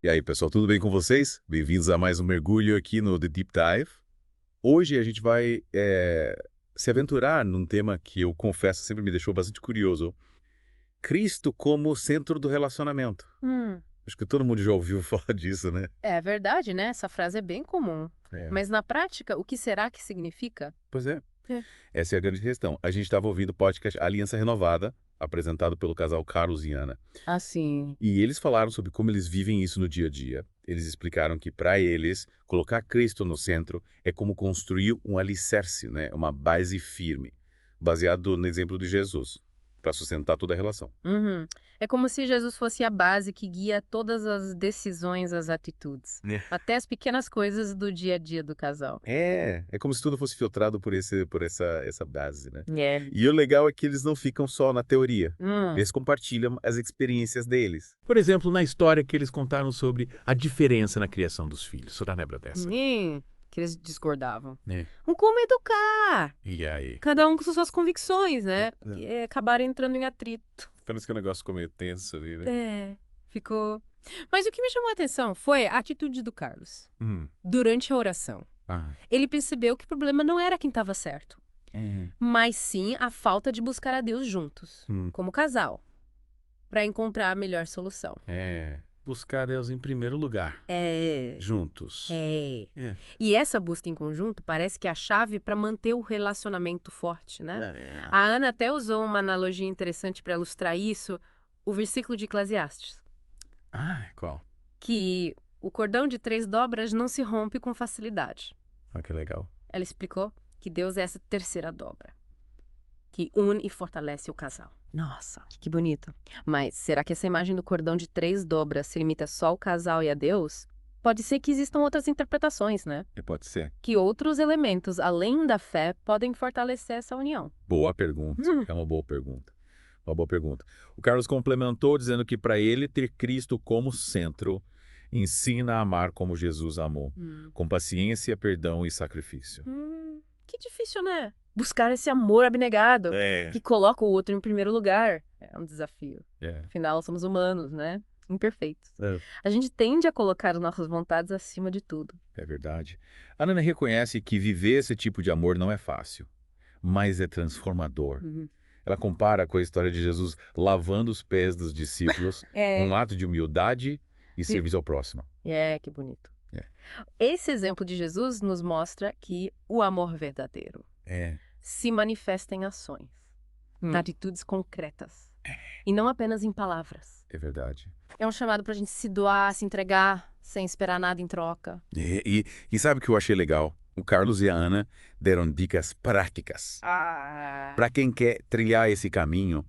E aí, pessoal, tudo bem com vocês? Bem-vindos a mais um mergulho aqui no The Deep Dive. Hoje a gente vai se aventurar num tema que eu confesso sempre me deixou bastante curioso. Cristo como centro do relacionamento. Acho que todo mundo já ouviu falar disso, né? É verdade, né? Essa frase é bem comum. É. Mas na prática, o que será que significa? Pois é. É. Essa é a grande questão. A gente estava ouvindo o podcast Aliança Renovada, apresentado pelo casal Carlos e Ana. Assim. E eles falaram sobre como eles vivem isso no dia a dia. Eles explicaram que, para eles, colocar Cristo no centro é como construir um alicerce, né? Uma base firme, baseado no exemplo de Jesus, para sustentar toda a relação. Uhum. É como se Jesus fosse a base que guia todas as decisões, as atitudes. Até as pequenas coisas do dia a dia do casal. É como se tudo fosse filtrado por essa base, né? É. E o legal é que eles não ficam só na teoria. Hum. Eles compartilham as experiências deles. Por exemplo, na história que eles contaram sobre a diferença na criação dos filhos. Você lembra dessa? Que eles discordavam. É. Como educar? E aí? Cada um com suas convicções, né? E acabaram entrando em atrito. Parece que o negócio ficou meio tenso ali, né? É, ficou. Mas o que me chamou a atenção foi a atitude do Carlos. Durante a oração. Ele percebeu que o problema não era quem estava certo, mas sim a falta de buscar a Deus juntos, como casal, para encontrar a melhor solução. Buscar Deus em primeiro lugar. Juntos. É. E essa busca em conjunto parece que é a chave para manter o relacionamento forte, né? A Ana até usou uma analogia interessante para ilustrar isso, o versículo de Eclesiastes. Qual? Que o cordão de 3 dobras não se rompe com facilidade. Que legal. Ela explicou que Deus é essa terceira dobra, que une e fortalece o casal. Nossa, que bonito. Mas será que essa imagem do cordão de 3 dobras se limita só ao casal e a Deus? Pode ser que existam outras interpretações, né? Pode ser. Que outros elementos, além da fé, podem fortalecer essa união. Boa pergunta. É uma boa pergunta. Uma boa pergunta. O Carlos complementou dizendo que para ele ter Cristo como centro ensina a amar como Jesus amou, com paciência, perdão e sacrifício. Que difícil, né? Buscar esse amor abnegado, que coloca o outro em primeiro lugar. É um desafio. Afinal, somos humanos, né? Imperfeitos. A gente tende a colocar as nossas vontades acima de tudo. É verdade. A Nana reconhece que viver esse tipo de amor não é fácil, mas é transformador. Ela compara com a história de Jesus lavando os pés dos discípulos, um ato de humildade e serviço ao próximo. Que bonito. Esse exemplo de Jesus nos mostra que o amor verdadeiro se manifesta em ações, atitudes concretas, e não apenas em palavras. É verdade. É um chamado para a gente se doar, se entregar, sem esperar nada em troca. E sabe o que eu achei legal? O Carlos e a Ana deram dicas práticas para quem quer trilhar esse caminho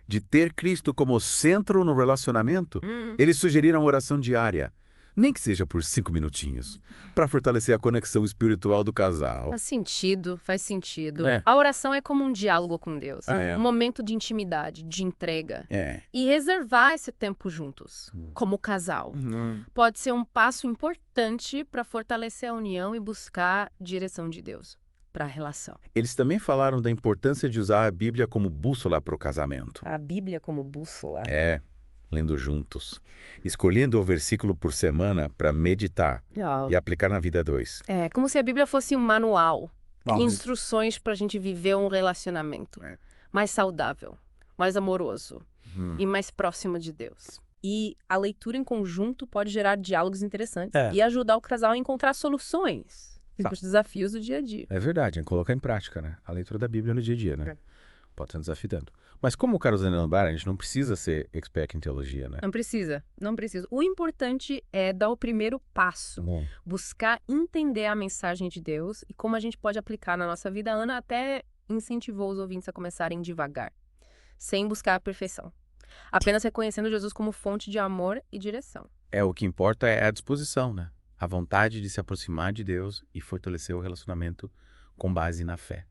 de ter Cristo como centro no relacionamento. Eles sugeriram oração diária, nem que seja por 5 minutinhos, para fortalecer a conexão espiritual do casal. Faz sentido. A oração é como um diálogo com Deus, um momento de intimidade, de entrega. E reservar esse tempo juntos, como casal, pode ser um passo importante para fortalecer a união e buscar direção de Deus para a relação. Eles também falaram da importância de usar a Bíblia como bússola para o casamento. A Bíblia como bússola? Lendo juntos, escolhendo o versículo por semana para meditar e aplicar na vida 2. Como se a Bíblia fosse um manual, instruções para a gente viver um relacionamento mais saudável, mais amoroso e mais próximo de Deus. E a leitura em conjunto pode gerar diálogos interessantes e ajudar o casal a encontrar soluções para os desafios do dia a dia. É verdade, colocar em prática, né? A leitura da Bíblia no dia a dia, né? Pode ser desafiando. Mas como o Carlos lembraram, a gente não precisa ser expert em teologia, né? Não precisa. O importante é dar o primeiro passo. Buscar entender a mensagem de Deus e como a gente pode aplicar na nossa vida. A Ana até incentivou os ouvintes a começarem devagar, sem buscar a perfeição. Apenas reconhecendo Jesus como fonte de amor e direção. O que importa é a disposição, né? A vontade de se aproximar de Deus e fortalecer o relacionamento com base na fé.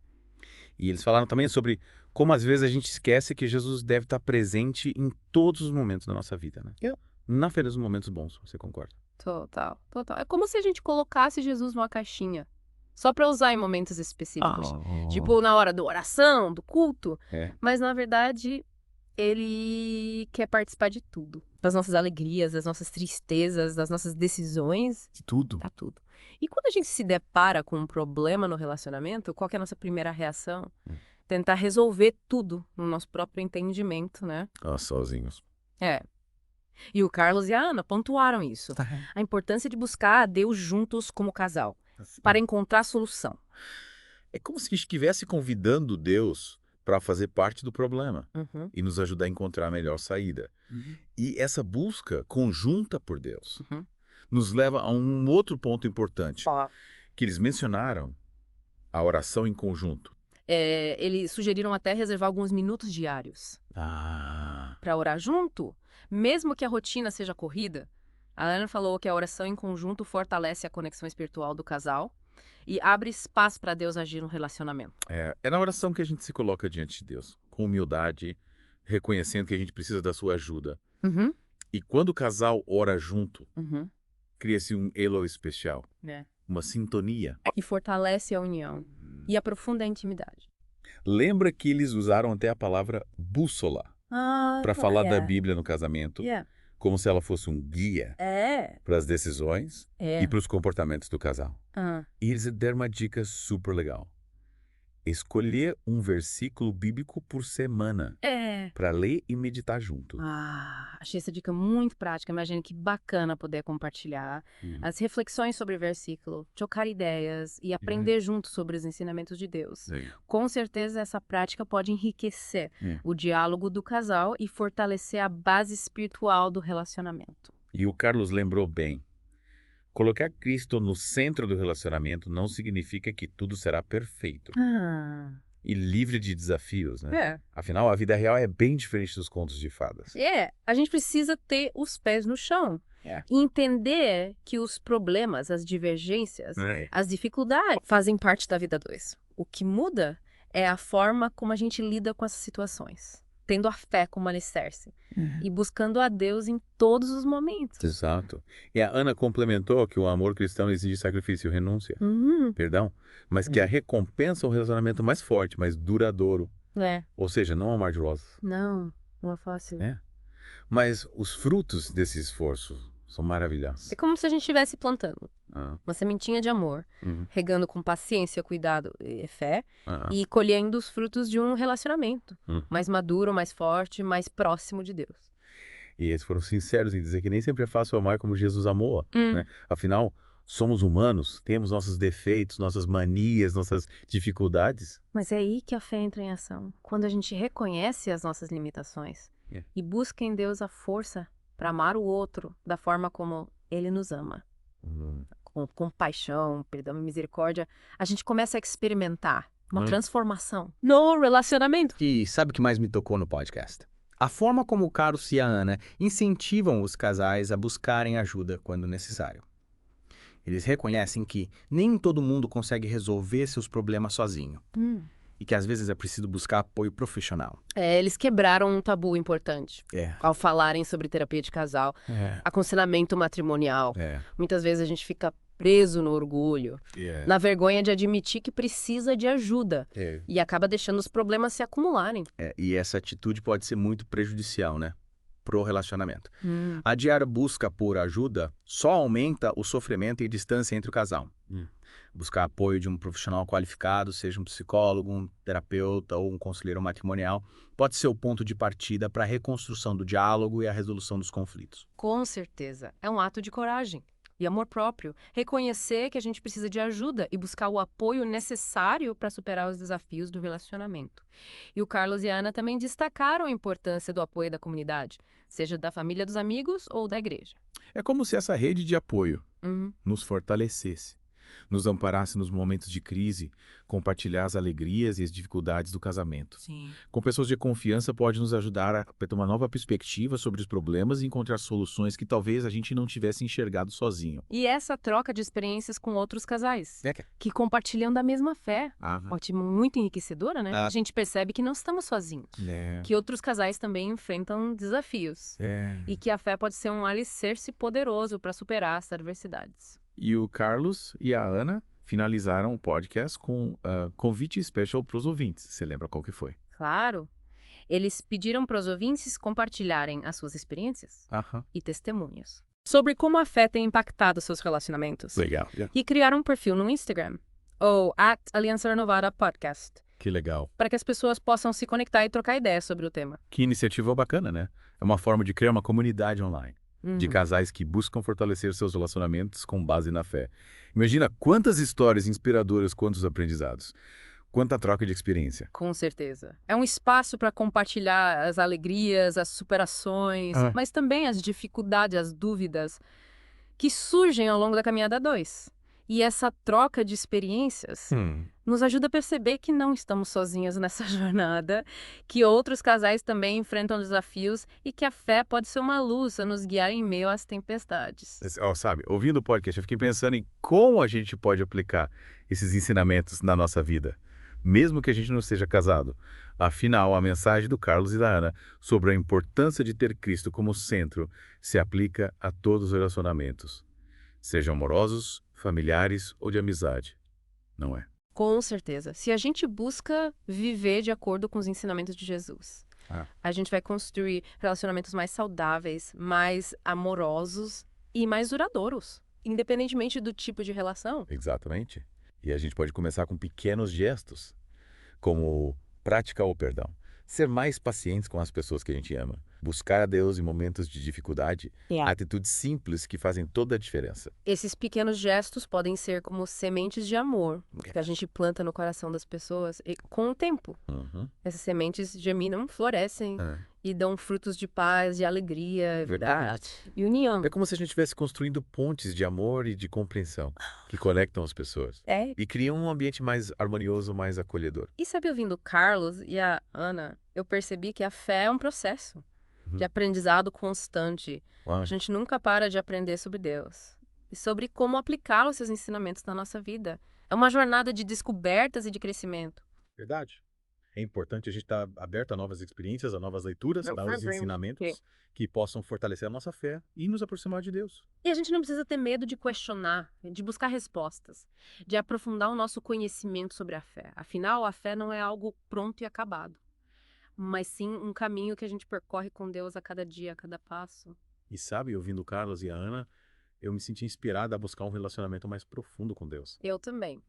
E eles falaram também sobre como às vezes a gente esquece que Jesus deve estar presente em todos os momentos da nossa vida, né? Não apenas nos momentos bons, você concorda? Total. É como se a gente colocasse Jesus numa caixinha, só para usar em momentos específicos. Tipo na hora da oração, do culto. Mas na verdade, ele quer participar de tudo. Das nossas alegrias, das nossas tristezas, das nossas decisões. Tudo. Tá tudo. E quando a gente se depara com um problema no relacionamento, qual que é a nossa primeira reação? Tentar resolver tudo no nosso próprio entendimento, né? Sozinhos. É. E o Carlos e a Ana pontuaram isso. A importância de buscar a Deus juntos como casal, para encontrar solução. É como se estivesse convidando Deus para fazer parte do problema e nos ajudar a encontrar a melhor saída. E essa busca conjunta por Deus nos leva a um outro ponto importante, que eles mencionaram, a oração em conjunto. Eles sugeriram até reservar alguns minutos diários para orar junto, mesmo que a rotina seja corrida. A Ana falou que a oração em conjunto fortalece a conexão espiritual do casal e abre espaço para Deus agir no relacionamento. É na oração que a gente se coloca diante de Deus, com humildade, reconhecendo que a gente precisa da sua ajuda. E quando o casal ora junto, cria-se um elo especial, uma sintonia. E fortalece a união e aprofunda a intimidade. Lembra que eles usaram até a palavra bússola para falar da Bíblia no casamento, como se ela fosse um guia para as decisões e para os comportamentos do casal. E eles deram uma dica super legal. Escolher um versículo bíblico por semana para ler e meditar junto. Achei essa dica muito prática. Imagina que bacana poder compartilhar as reflexões sobre o versículo, trocar ideias e aprender junto sobre os ensinamentos de Deus. Com certeza essa prática pode enriquecer o diálogo do casal e fortalecer a base espiritual do relacionamento. E o Carlos lembrou bem. Colocar Cristo no centro do relacionamento não significa que tudo será perfeito. E livre de desafios, né? Afinal, a vida real é bem diferente dos contos de fadas. A gente precisa ter os pés no chão. E entender que os problemas, as divergências, as dificuldades fazem parte da vida dois. O que muda é a forma como a gente lida com essas situações. Tendo a fé como alicerce. E buscando a Deus em todos os momentos. Exato. E a Ana complementou que o amor cristão exige sacrifício e renúncia. Mas que a recompensa é um relacionamento mais forte, mais duradouro. Ou seja, não amar de rosas. Não é fácil. Mas os frutos desse esforço são maravilhosos. É como se a gente estivesse plantando uma sementinha de amor, regando com paciência, cuidado e fé, e colhendo os frutos de um relacionamento mais maduro, mais forte, mais próximo de Deus. E eles foram sinceros em dizer que nem sempre é fácil amar como Jesus amou. Né? Afinal, somos humanos, temos nossos defeitos, nossas manias, nossas dificuldades. Mas é aí que a fé entra em ação. Quando a gente reconhece as nossas limitações e busca em Deus a força para amar o outro da forma como Ele nos ama. Com compaixão, perdão e misericórdia, a gente começa a experimentar uma transformação no relacionamento. E sabe o que mais me tocou no podcast? A forma como o Carlos e a Ana incentivam os casais a buscarem ajuda quando necessário. Eles reconhecem que nem todo mundo consegue resolver seus problemas sozinho. E que às vezes é preciso buscar apoio profissional. Eles quebraram um tabu importante ao falarem sobre terapia de casal, aconselhamento matrimonial. Muitas vezes a gente fica preso no orgulho, na vergonha de admitir que precisa de ajuda e acaba deixando os problemas se acumularem. E essa atitude pode ser muito prejudicial, né? Pro relacionamento. A diária busca por ajuda só aumenta o sofrimento e distância entre o casal. Buscar apoio de um profissional qualificado, seja um psicólogo, um terapeuta ou um conselheiro matrimonial, pode ser o ponto de partida para a reconstrução do diálogo e a resolução dos conflitos. Com certeza. É um ato de coragem e amor próprio. Reconhecer que a gente precisa de ajuda e buscar o apoio necessário para superar os desafios do relacionamento. E o Carlos e a Ana também destacaram a importância do apoio da comunidade, seja da família dos amigos ou da igreja. É como se essa rede de apoio nos fortalecesse, nos amparasse nos momentos de crise, compartilhar as alegrias e as dificuldades do casamento. Com pessoas de confiança pode nos ajudar a ter uma nova perspectiva sobre os problemas e encontrar soluções que talvez a gente não tivesse enxergado sozinho. E essa troca de experiências com outros casais, que compartilham da mesma fé, ótimo, muito enriquecedora, né? A gente percebe que não estamos sozinhos, que outros casais também enfrentam desafios e que a fé pode ser um alicerce poderoso para superar as adversidades. E o Carlos e a Ana finalizaram o podcast com convite especial para os ouvintes. Você lembra qual que foi? Claro. Eles pediram para os ouvintes compartilharem as suas experiências Aham. e testemunhos sobre como a fé tem impactado seus relacionamentos. Legal. E criaram um perfil no Instagram, ou @Aliança Renovada Podcast, Que legal. para que as pessoas possam se conectar e trocar ideias sobre o tema. Que iniciativa bacana, né? É uma forma de criar uma comunidade online. De Uhum. casais que buscam fortalecer seus relacionamentos com base na fé. Imagina quantas histórias inspiradoras, quantos aprendizados, quanta troca de experiência. Com certeza. É um espaço para compartilhar as alegrias, as superações, Ah. mas também as dificuldades, as dúvidas que surgem ao longo da caminhada a dois. E essa troca de experiências nos ajuda a perceber que não estamos sozinhos nessa jornada, que outros casais também enfrentam desafios e que a fé pode ser uma luz a nos guiar em meio às tempestades. Sabe, ouvindo o podcast, eu fiquei pensando em como a gente pode aplicar esses ensinamentos na nossa vida, mesmo que a gente não seja casado. Afinal, a mensagem do Carlos e da Ana sobre a importância de ter Cristo como centro se aplica a todos os relacionamentos, sejam amorosos, familiares ou de amizade, não é? Com certeza. Se a gente busca viver de acordo com os ensinamentos de Jesus, a gente vai construir relacionamentos mais saudáveis, mais amorosos e mais duradouros, independentemente do tipo de relação. Exatamente. E a gente pode começar com pequenos gestos, como praticar o perdão, ser mais pacientes com as pessoas que a gente ama, buscar a Deus em momentos de dificuldade, atitudes simples que fazem toda a diferença. Esses pequenos gestos podem ser como sementes de amor que a gente planta no coração das pessoas e, com o tempo, Uhum. essas sementes germinam, florescem e dão frutos de paz, de alegria Verdade. e união. É como se a gente estivesse construindo pontes de amor e de compreensão que conectam as pessoas É. e criam um ambiente mais harmonioso, mais acolhedor. E sabe, ouvindo o Carlos e a Ana, eu percebi que a fé é um processo de aprendizado constante. Uau. A gente nunca para de aprender sobre Deus e sobre como aplicar os seus ensinamentos na nossa vida. É uma jornada de descobertas e de crescimento. Verdade. É importante a gente estar aberto a novas experiências, a novas leituras, a novos ensinamentos que possam fortalecer a nossa fé e nos aproximar de Deus. E a gente não precisa ter medo de questionar, de buscar respostas, de aprofundar o nosso conhecimento sobre a fé. Afinal, a fé não é algo pronto e acabado, mas sim um caminho que a gente percorre com Deus a cada dia, a cada passo. E sabe, ouvindo o Carlos e a Ana, eu me senti inspirado a buscar um relacionamento mais profundo com Deus. Eu também.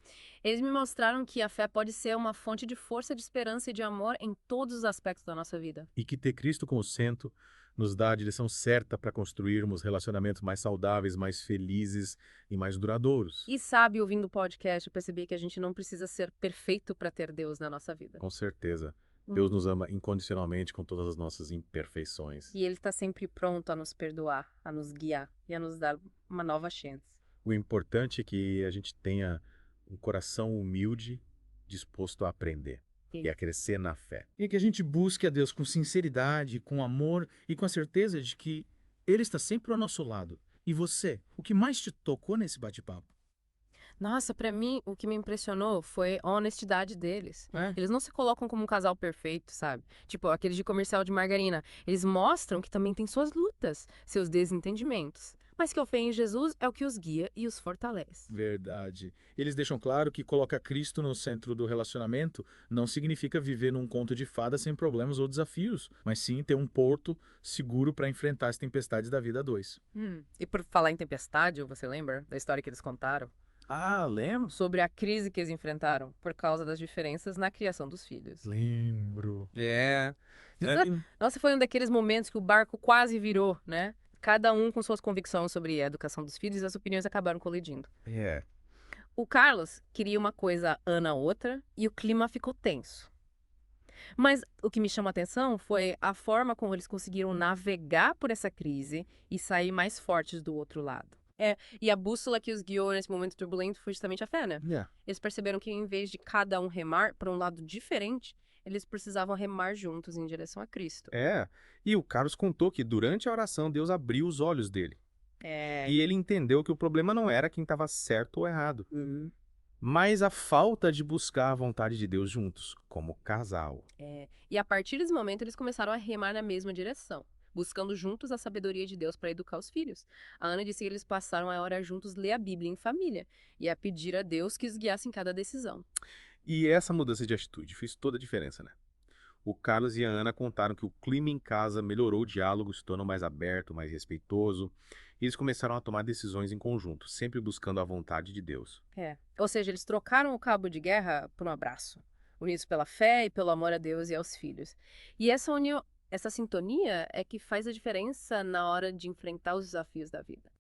Eles me mostraram que a fé pode ser uma fonte de força, de esperança e de amor em todos os aspectos da nossa vida. E que ter Cristo como centro nos dá a direção certa para construirmos relacionamentos mais saudáveis, mais felizes e mais duradouros. E sabe, ouvindo o podcast, eu percebi que a gente não precisa ser perfeito para ter Deus na nossa vida. Com certeza. Deus nos ama incondicionalmente com todas as nossas imperfeições. E Ele está sempre pronto a nos perdoar, a nos guiar e a nos dar uma nova chance. O importante é que a gente tenha um coração humilde, disposto a aprender e a crescer na fé. E que a gente busque a Deus com sinceridade, com amor e com a certeza de que Ele está sempre ao nosso lado. E você, o que mais te tocou nesse bate-papo? Nossa, pra mim, o que me impressionou foi a honestidade deles. É? Eles não se colocam como um casal perfeito, sabe? Tipo, aqueles de comercial de margarina. Eles mostram que também tem suas lutas, seus desentendimentos. Mas que a fé em Jesus é o que os guia e os fortalece. Verdade. Eles deixam claro que colocar Cristo no centro do relacionamento não significa viver num conto de fadas sem problemas ou desafios, mas sim ter um porto seguro para enfrentar as tempestades da vida a dois. E por falar em tempestade, você lembra da história que eles contaram? Ah, lembro? Sobre a crise que eles enfrentaram por causa das diferenças na criação dos filhos. Lembro. Nossa, foi um daqueles momentos que o barco quase virou, né? Cada um com suas convicções sobre a educação dos filhos e as opiniões acabaram colidindo. O Carlos queria uma coisa, a Ana outra, e o clima ficou tenso. Mas o que me chamou a atenção foi a forma como eles conseguiram navegar por essa crise e sair mais fortes do outro lado. E a bússola que os guiou nesse momento turbulento foi justamente a fé, né? Eles perceberam que em vez de cada um remar para um lado diferente, eles precisavam remar juntos em direção a Cristo. E o Carlos contou que durante a oração Deus abriu os olhos dele. E ele entendeu que o problema não era quem estava certo ou errado, mas a falta de buscar a vontade de Deus juntos, como casal. E a partir desse momento eles começaram a remar na mesma direção, buscando juntos a sabedoria de Deus para educar os filhos. A Ana disse que eles passaram a orar juntos, ler a Bíblia em família e a pedir a Deus que os guiasse em cada decisão. E essa mudança de atitude fez toda a diferença, né? o Carlos e a Ana contaram que o clima em casa melhorou, o diálogo se tornou mais aberto, mais respeitoso. E eles começaram a tomar decisões em conjunto, sempre buscando a vontade de Deus. Ou seja, eles trocaram o cabo de guerra por um abraço, unidos pela fé e pelo amor a Deus e aos filhos. E essa união, essa sintonia é que faz a diferença na hora de enfrentar os desafios da vida.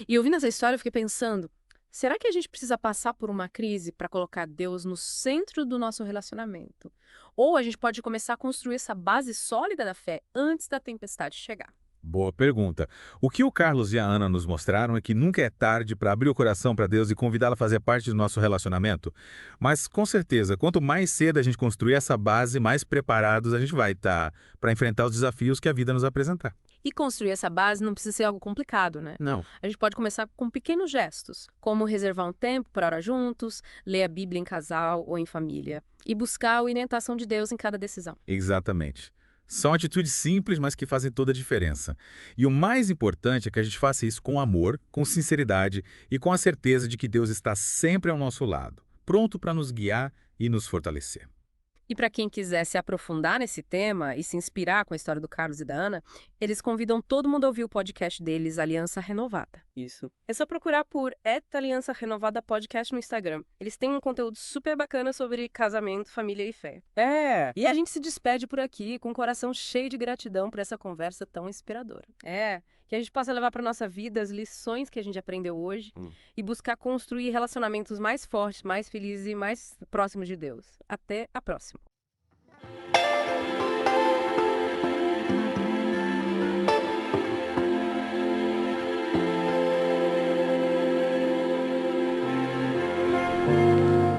E ouvindo essa história, eu fiquei pensando, será que a gente precisa passar por uma crise para colocar Deus no centro do nosso relacionamento? Ou a gente pode começar a construir essa base sólida da fé antes da tempestade chegar? Boa pergunta. O que o Carlos e a Ana nos mostraram é que nunca é tarde para abrir o coração para Deus e convidá-lo a fazer parte do nosso relacionamento. Mas, com certeza, quanto mais cedo a gente construir essa base, mais preparados a gente vai estar para enfrentar os desafios que a vida nos apresentar. E construir essa base não precisa ser algo complicado, né? Não. A gente pode começar com pequenos gestos, como reservar um tempo para orar juntos, ler a Bíblia em casal ou em família, e buscar a orientação de Deus em cada decisão. Exatamente. São atitudes simples, mas que fazem toda a diferença. E o mais importante é que a gente faça isso com amor, com sinceridade e com a certeza de que Deus está sempre ao nosso lado, pronto para nos guiar e nos fortalecer. E para quem quiser se aprofundar nesse tema e se inspirar com a história do Carlos e da Ana, eles convidam todo mundo a ouvir o podcast deles, Aliança Renovada. Isso. É só procurar por @Aliança Renovada Podcast no Instagram. Eles têm um conteúdo super bacana sobre casamento, família e fé. E a gente se despede por aqui com o coração cheio de gratidão por essa conversa tão inspiradora. Que a gente possa levar para nossa vida as lições que a gente aprendeu hoje e buscar construir relacionamentos mais fortes, mais felizes e mais próximos de Deus. Até a próxima.